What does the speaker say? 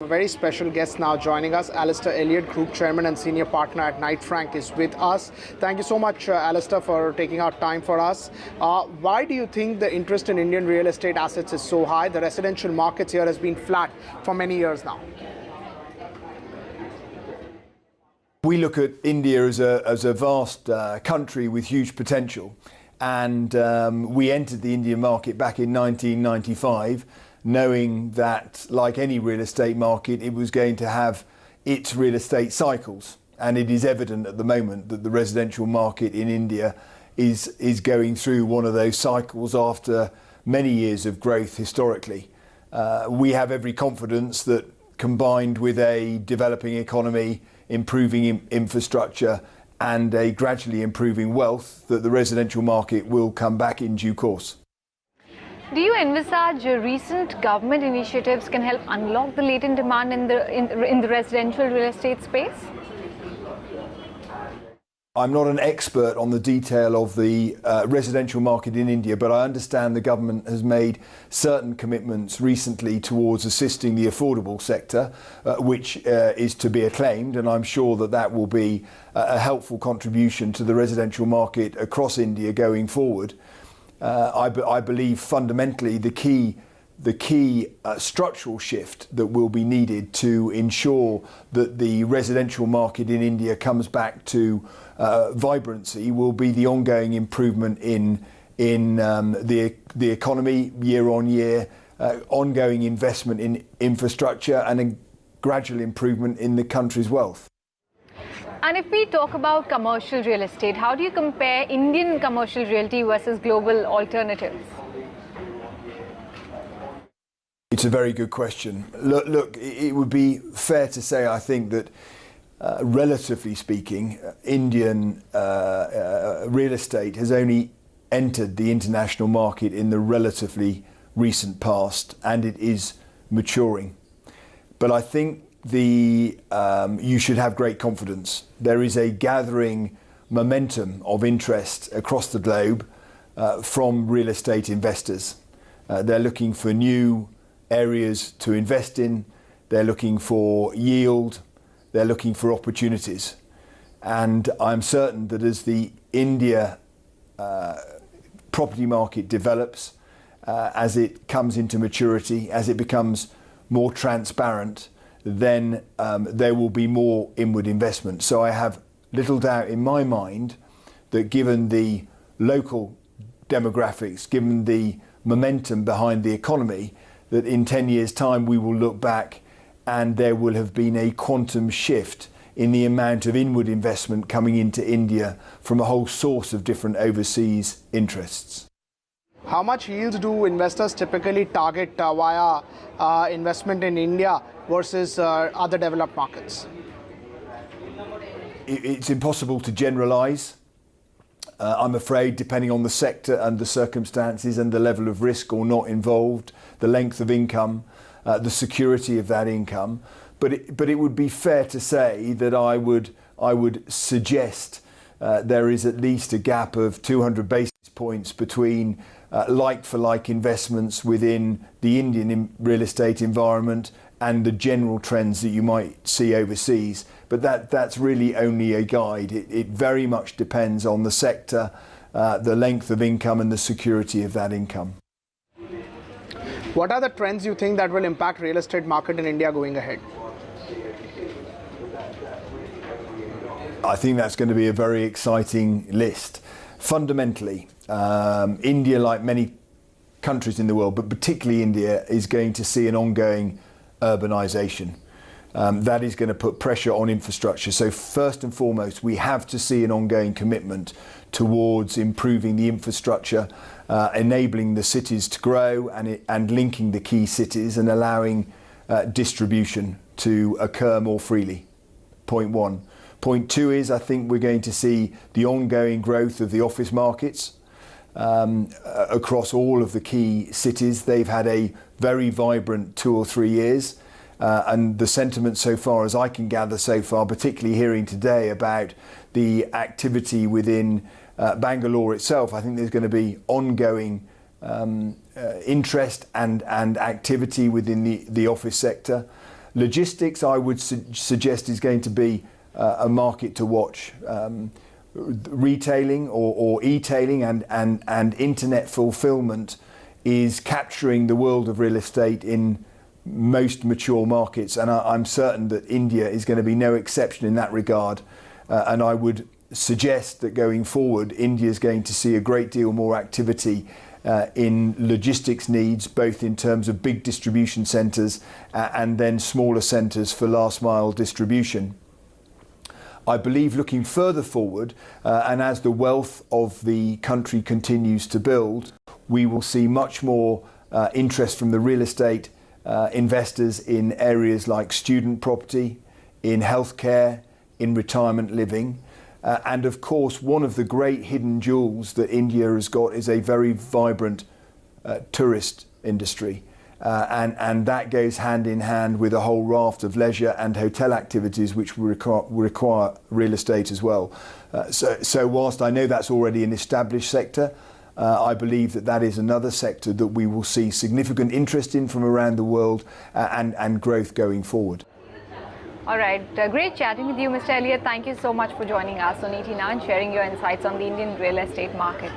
A very special guest now joining us. Alistair Elliott, Group Chairman and Senior Partner at Knight Frank, is with us. Thank you so much, Alistair, for taking out time for us. Why do you think the interest in Indian real estate assets is so high? The residential markets here has been flat for many years now. We look at India as a vast country with huge potential, and we entered the Indian market back in 1995. Knowing that, like any real estate market, it was going to have its real estate cycles. And it is evident at the moment that the residential market in India is going through one of those cycles after many years of growth historically. We have every confidence that, combined with a developing economy, improving infrastructure and a gradually improving wealth, that the residential market will come back in due course. Do you envisage recent government initiatives can help unlock the latent demand in the residential real estate space? I'm not an expert on the detail of the residential market in India, but I understand the government has made certain commitments recently towards assisting the affordable sector, which is to be acclaimed, and I'm sure that that will be a helpful contribution to the residential market across India going forward. I believe fundamentally the key structural shift that will be needed to ensure that the residential market in India comes back to vibrancy will be the ongoing improvement in the economy year on year, ongoing investment in infrastructure and a gradual improvement in the country's wealth. And if we talk about commercial real estate, how do you compare Indian commercial realty versus global alternatives? It's a very good question. Look, it would be fair to say, I think, that relatively speaking, Indian real estate has only entered the international market in the relatively recent past, and it is maturing. But I think you should have great confidence. There is a gathering momentum of interest across the globe from real estate investors. They're looking for new areas to invest in. They're looking for yield. They're looking for opportunities. And I'm certain that as the India property market develops, as it comes into maturity, as it becomes more transparent, then there will be more inward investment. So I have little doubt in my mind that, given the local demographics, given the momentum behind the economy, that in 10 years' time we will look back and there will have been a quantum shift in the amount of inward investment coming into India from a whole source of different overseas interests. How much yields do investors typically target via investment in India versus other developed markets? It's impossible to generalise. I'm afraid, depending on the sector and the circumstances and the level of risk or not involved, the length of income, the security of that income. But it would be fair to say that I would suggest there is at least a gap of 200 basis points between like-for-like investments within the Indian real estate environment and the general trends that you might see overseas. But that's really only a guide. It very much depends on the sector, the length of income and the security of that income. What are the trends you think that will impact real estate market in India going ahead? I think that's going to be a very exciting list. Fundamentally, India, like many countries in the world, but particularly India, is going to see an ongoing urbanisation. That is going to put pressure on infrastructure. So first and foremost, we have to see an ongoing commitment towards improving the infrastructure, enabling the cities to grow and linking the key cities and allowing distribution to occur more freely. Point one. Point two is, I think we're going to see the ongoing growth of the office markets across all of the key cities. They've had a very vibrant 2 or 3 years. And the sentiment so far, as I can gather so far, particularly hearing today about the activity within Bangalore itself, I think there's going to be ongoing interest and activity within the office sector. Logistics, I would suggest, is going to be a market to watch. Retailing or e-tailing and internet fulfilment is capturing the world of real estate in most mature markets, and I'm certain that India is going to be no exception in that regard. And I would suggest that going forward, India is going to see a great deal more activity in logistics needs, both in terms of big distribution centres and then smaller centres for last mile distribution. I believe looking further forward, and as the wealth of the country continues to build, we will see much more interest from the real estate investors in areas like student property, in healthcare, in retirement living. And of course, one of the great hidden jewels that India has got is a very vibrant tourist industry. And that goes hand in hand with a whole raft of leisure and hotel activities which require real estate as well. So whilst I know that's already an established sector, I believe that is another sector that we will see significant interest in from around the world and growth going forward. All right, great chatting with you, Mr. Elliott. Thank you so much for joining us on ET Now and sharing your insights on the Indian real estate market.